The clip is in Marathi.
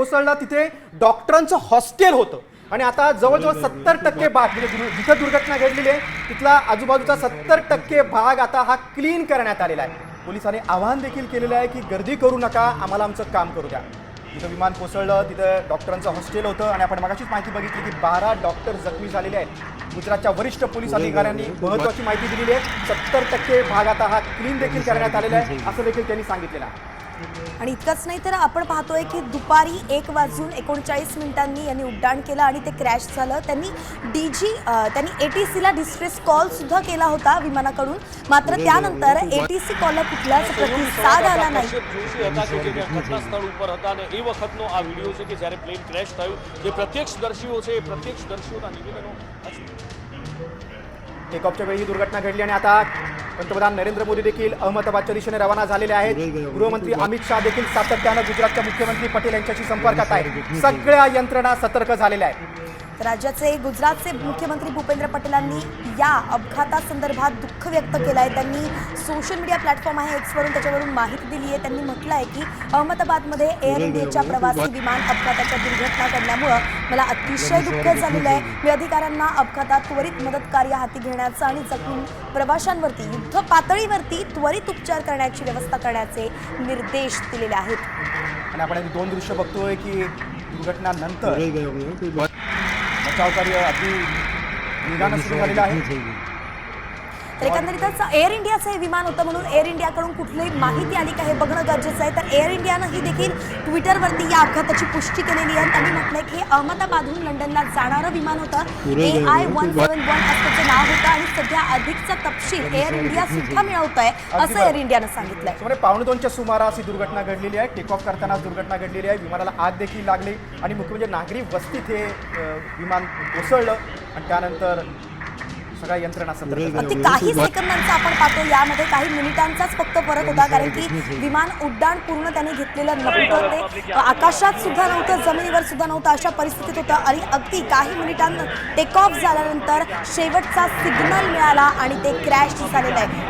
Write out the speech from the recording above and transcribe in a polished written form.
कोसळला तिथे डॉक्टरांचं हॉस्टेल होतं आणि आता जवळजवळ 70% भाग म्हणजे जिथं दुर्घटना घडलेली आहे तिथला आजूबाजूचा 70% भाग आता हा क्लीन करण्यात आलेला आहे। पोलिसांनी आवाहन देखील केलेलं आहे की गर्दी करू नका, आम्हाला आमचं काम करू द्या। जिथं विमान कोसळलं तिथं डॉक्टरांचं हॉस्टेल होतं आणि आपण मगाशीच माहिती बघितली की 12 डॉक्टर जखमी झालेले आहेत। गुजरातच्या वरिष्ठ पोलीस अधिकाऱ्यांनी महत्त्वाची माहिती दिलेली आहे। 70% भाग आता हा क्लीन देखील करण्यात आलेला आहे असं देखील त्यांनी सांगितलेलं आहे। आणि इतकंच नाही तर आपण पाहतोय की दुपारी 1:39 यांनी उड्डाण केलं आणि ते क्रॅश झालं। त्यांनी ATC ला डिस्ट्रेस कॉल सुद्धा केला होता विमानाकडून, मात्र त्यानंतर ATC कॉलला कुठलाच प्रतिसाद आला नाही। ઘટનાસ્થળ ઉપર હતા અને એ વખતનો આ વિડીયો છે કે જ્યારે પ્લેન ક્રેશ થયું, જે પ્રત્યક્ષદર્શીઓ છે એ પ્રત્યક્ષદર્શીઓના નિવેદનો टेक ऑफच्या वेळी ही दुर्घटना घडली आणि आता पंतप्रधान नरेंद्र मोदी देखील अहमदाबादच्या दिशेने रवाना झालेले आहेत। गृहमंत्री अमित शाह देखील सातत्यानं गुजरातच्या मुख्यमंत्री पटेल यांच्याशी संपर्कात आहेत। सगळ्या यंत्रणा सतर्क झालेल्या आहेत। राज्याचे गुजरातचे मुख्यमंत्री भूपेंद्र पटेलांनी या अपघातासंदर्भात दुःख व्यक्त केलं आहे। त्यांनी सोशल मीडिया प्लॅटफॉर्म आहे एक्सवरून त्याच्यावरून माहिती दिली आहे। त्यांनी म्हटलं आहे की अहमदाबादमध्ये एअर इंडियाच्या प्रवासी विमान अपघाताच्या दुर्घटना घडल्यामुळं मला अतिशय दुःख झालेलं आहे। मी अधिकाऱ्यांना अपघातात त्वरित मदत कार्य हाती घेण्याचं आणि जखमी प्रवाशांवरती युद्ध पातळीवरती त्वरित उपचार करण्याची व्यवस्था करण्याचे निर्देश दिलेले आहेत। आणि आपण दोन दृश्य बघतोय की दुर्घटनानंतर बचाव कार्य अगदी वेगानं सुरू झालेलं आहे। तर एकंदरीतच एअर इंडियाचं हे विमान होतं म्हणून एअर इंडियाकडून कुठलीही माहिती आली का हे बघणं गरजेचं आहे। तर एअर इंडियानं ही देखील ट्विटरवरती या अपघाताची पुष्टी केलेली आहे। त्यांनी म्हटलंय की अहमदाबादहून लंडनला जाणारं विमान होतं, AI-171 असं नाव होतं आणि सध्या अधिकचा तपशील एअर इंडिया सुद्धा मिळवत आहे असं एअर इंडियानं सांगितलंय। सुमारे 1:15च्या सुमारास ही दुर्घटना घडलेली आहे। टेक ऑफ करताना दुर्घटना घडलेली आहे। विमानाला आग देखील लागली आणि मुख्य म्हणजे नागरी वस्तीत हे विमान कोसळलं आणि त्यानंतर सगळ्या यंत्रणा सतर्क अगदी काही सेकंदांचा आपण पाहतो, यामध्ये काही मिनिटांचाच फक्त फरक होता कारण की विमान उड्डाण पूर्ण त्याने घेतलेलं नव्हतं, ते आकाशात सुद्धा नव्हतं, जमिनीवर सुद्धा नव्हतं, अशा परिस्थितीत होतं आणि अगदी काही मिनिटांत टेक ऑफ झाल्यानंतर शेवटचा सिग्नल मिळाला आणि ते क्रॅश झालेलं आहे।